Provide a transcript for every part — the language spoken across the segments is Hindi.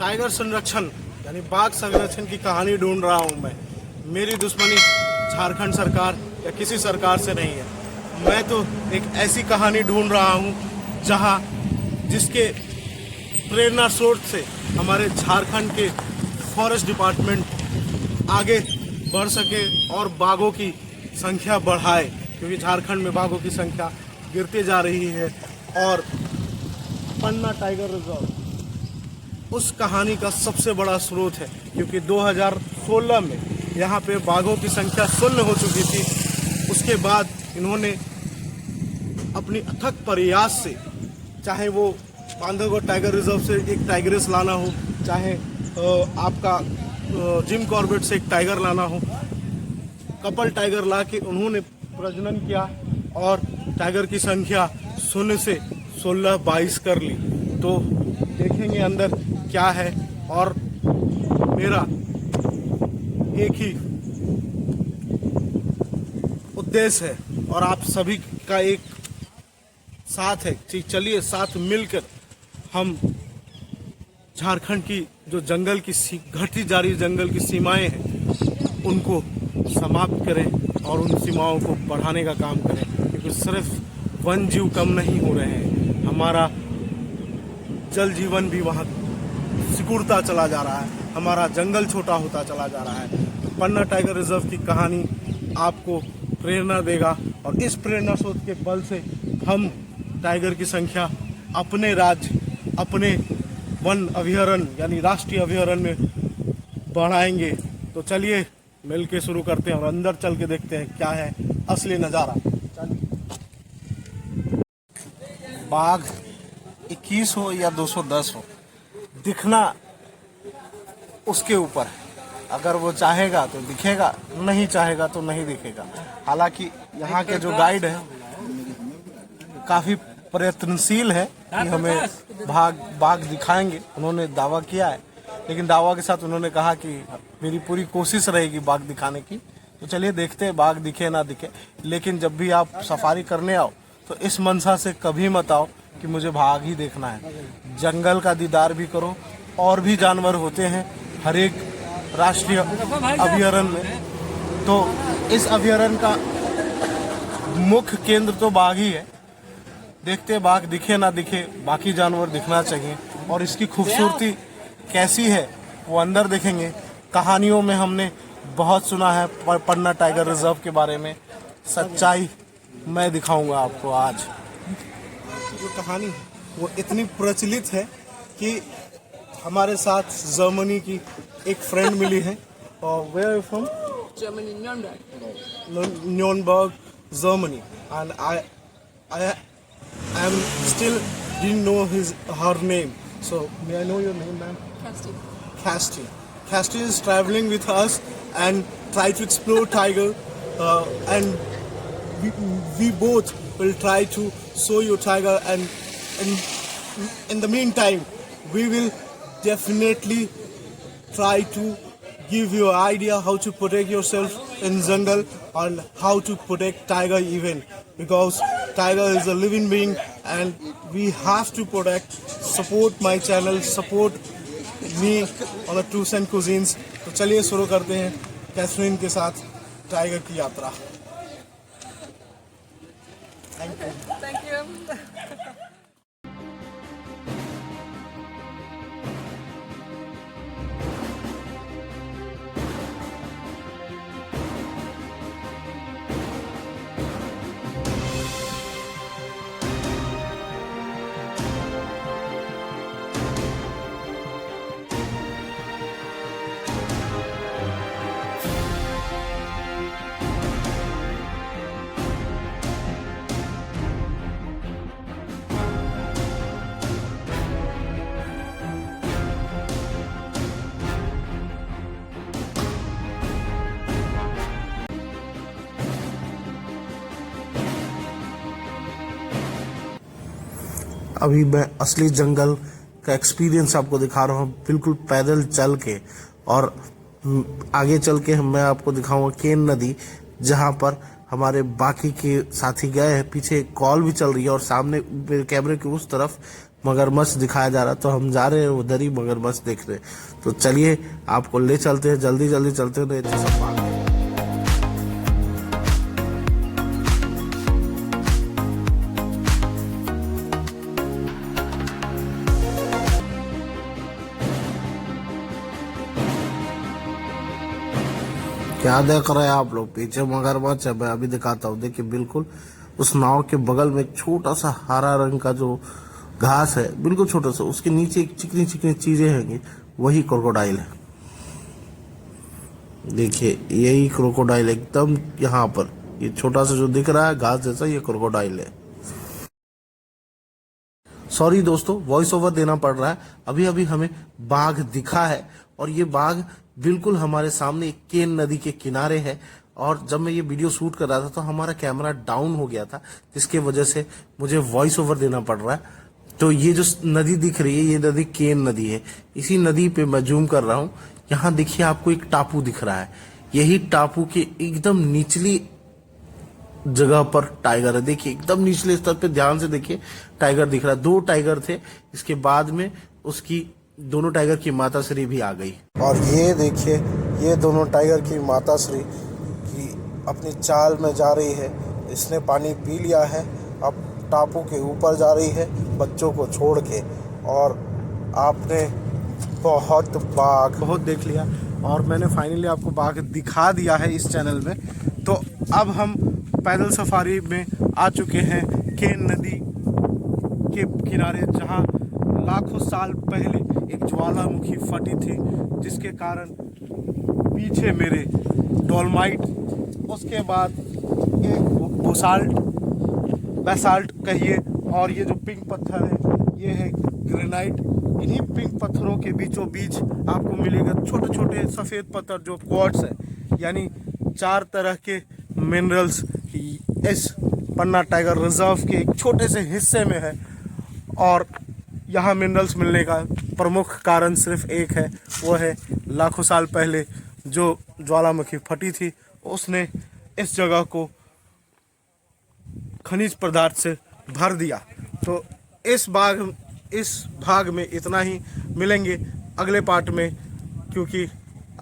टाइगर संरक्षण यानी बाघ संरक्षण की कहानी ढूंढ रहा हूँ मैं। मेरी दुश्मनी झारखंड सरकार या किसी सरकार से नहीं है। मैं तो एक ऐसी कहानी ढूंढ रहा हूँ जहाँ जिसके प्रेरणा स्रोत से हमारे झारखंड के फॉरेस्ट डिपार्टमेंट आगे बढ़ सके और बाघों की संख्या बढ़ाए, क्योंकि झारखंड में बाघों की संख्या गिरती जा रही है। और पन्ना टाइगर रिजर्व उस कहानी का सबसे बड़ा स्रोत है, क्योंकि 2016 में यहाँ पे बाघों की संख्या शून्य हो चुकी थी। उसके बाद इन्होंने अपनी अथक प्रयास से, चाहे वो बांधवगढ़ टाइगर रिजर्व से एक टाइगरेस लाना हो, चाहे आपका जिम कॉर्बेट से एक टाइगर लाना हो, कपल टाइगर ला के उन्होंने प्रजनन किया और टाइगर की संख्या शून्य से 16-22 कर ली। तो देखेंगे अंदर क्या है। और मेरा एक ही उद्देश्य है और आप सभी का एक साथ है। चलिए साथ मिलकर हम झारखंड की जो जंगल की घटती जा रही जंगल की सीमाएं हैं उनको समाप्त करें और उन सीमाओं को बढ़ाने का काम करें, क्योंकि सिर्फ वन जीव कम नहीं हो रहे हैं, हमारा जल जीवन भी वहाँ सिकुड़ता चला जा रहा है, हमारा जंगल छोटा होता चला जा रहा है। तो पन्ना टाइगर रिजर्व की कहानी आपको प्रेरणा देगा और इस प्रेरणा स्रोत के बल से हम टाइगर की संख्या अपने राज्य, अपने वन अभयारण्य यानी राष्ट्रीय अभयारण्य में बढ़ाएंगे। तो चलिए मिल के शुरू करते हैं और अंदर चल के देखते हैं क्या है असली नज़ारा। बाघ 21 हो या 210 हो, दिखना उसके ऊपर है। अगर वो चाहेगा तो दिखेगा, नहीं चाहेगा तो नहीं दिखेगा। हालांकि यहाँ के जो गाइड है काफ़ी प्रयत्नशील है कि हमें बाघ दिखाएंगे, उन्होंने दावा किया है, लेकिन दावा के साथ उन्होंने कहा कि मेरी पूरी कोशिश रहेगी बाघ दिखाने की। तो चलिए देखते हैं बाघ दिखे ना दिखे। लेकिन जब भी आप सफारी करने आओ तो इस मनसा से कभी मत आओ कि मुझे बाघ ही देखना है। जंगल का दीदार भी करो, और भी जानवर होते हैं हर एक राष्ट्रीय अभयारण्य में। तो इस अभयारण्य का मुख्य केंद्र तो बाघ ही है। देखते बाघ दिखे ना दिखे, बाकी जानवर दिखना चाहिए। और इसकी खूबसूरती कैसी है वो अंदर देखेंगे। कहानियों में हमने बहुत सुना है पन्ना टाइगर रिजर्व के बारे में, सच्चाई मैं दिखाऊंगा आपको आज। जो कहानी है वो इतनी प्रचलित है कि हमारे साथ जर्मनी की एक फ्रेंड मिली है। और where are you from? Germany, Nürnberg. Nürnberg, Germany. And I am still didn't know her name. So may I know your name, ma'am? Casti. Casti is traveling with us and try to explore tiger, and we both will try to show you tiger, and in the meantime we will definitely try to give you an idea how to protect yourself in jungle and how to protect tiger even, because tiger is a living being and we have to protect. Support my channel, support me on the Tours and Cuisines. तो चलिए शुरू करते हैं कैथरीन के साथ टाइगर की यात्रा। Thank you. Thank you. अभी मैं असली जंगल का एक्सपीरियंस आपको दिखा रहा हूँ, बिल्कुल पैदल चल के। और आगे चल के मैं आपको दिखाऊंगा केन नदी, जहाँ पर हमारे बाकी के साथी गए हैं। पीछे कॉल भी चल रही है और सामने मेरे कैमरे के उस तरफ मगरमच्छ दिखाया जा रहा, तो हम जा रहे हैं उधर ही मगरमच्छ देखने। तो चलिए आपको ले चलते हैं, जल्दी जल्दी चलते हैं, तो सब भाग। क्या देख रहे हैं आप लोग? पीछे मगरमच्छ है, मैं अभी दिखाता हूँ। देखिए बिल्कुल उस नाव के बगल में एक छोटा सा हरा रंग का जो घास है, बिल्कुल छोटा सा, उसके नीचे एक चिकनी चिकनी चीजें हैं, वही क्रोकोडाइल है। देखिए यही क्रोकोडाइल एकदम यहाँ पर, ये छोटा सा जो दिख रहा है घास जैसा, ये क्रोकोडाइल है। सॉरी दोस्तों, वॉइस ओवर देना पड़ रहा है। अभी अभी हमें बाघ दिखा है, और ये बाघ बिल्कुल हमारे सामने एक केन नदी के किनारे है। और जब मैं ये वीडियो शूट कर रहा था तो हमारा कैमरा डाउन हो गया था, जिसके वजह से मुझे वॉइस ओवर देना पड़ रहा है। तो ये जो नदी दिख रही है, ये नदी केन नदी है। इसी नदी पे मैं जूम कर रहा हूँ। यहाँ देखिए आपको एक टापू दिख रहा है, यही टापू के एकदम निचली जगह पर टाइगर है। देखिए एकदम निचले स्तर पे ध्यान से देखिए, टाइगर दिख रहा है। 2 टाइगर थे, इसके बाद में उसकी दोनों टाइगर की माताश्री भी आ गई। और ये देखिए, ये दोनों टाइगर की माताश्री की अपनी चाल में जा रही है। इसने पानी पी लिया है, अब टापू के ऊपर जा रही है बच्चों को छोड़ के। और आपने बहुत देख लिया, और मैंने फाइनली आपको बाघ दिखा दिया है इस चैनल में। तो अब हम पैदल सफारी में आ चुके हैं केन नदी के किनारे, जहां लाखों साल पहले एक ज्वालामुखी फटी थी, जिसके कारण पीछे मेरे डोलमाइट, उसके बाद एक बेसाल्ट कहिए, और ये जो पिंक पत्थर है ये है ग्रेनाइट। इन्हीं पिंक पत्थरों के बीचों बीच आपको मिलेगा छोटे छोटे सफ़ेद पत्थर जो क्वार्ट्स है, यानी 4 तरह के मिनरल्स इस पन्ना टाइगर रिजर्व के एक छोटे से हिस्से में है। और यहाँ मिनरल्स मिलने का प्रमुख कारण सिर्फ एक है, वो है लाखों साल पहले जो ज्वालामुखी फटी थी, उसने इस जगह को खनिज पदार्थ से भर दिया। तो इस भाग में इतना ही, मिलेंगे अगले पार्ट में, क्योंकि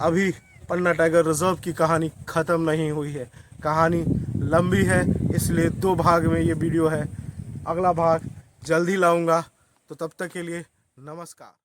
अभी पन्ना टाइगर रिजर्व की कहानी ख़त्म नहीं हुई है, कहानी लंबी है, इसलिए 2 भाग में ये वीडियो है। अगला भाग जल्दी लाऊंगा, तो तब तक के लिए नमस्कार।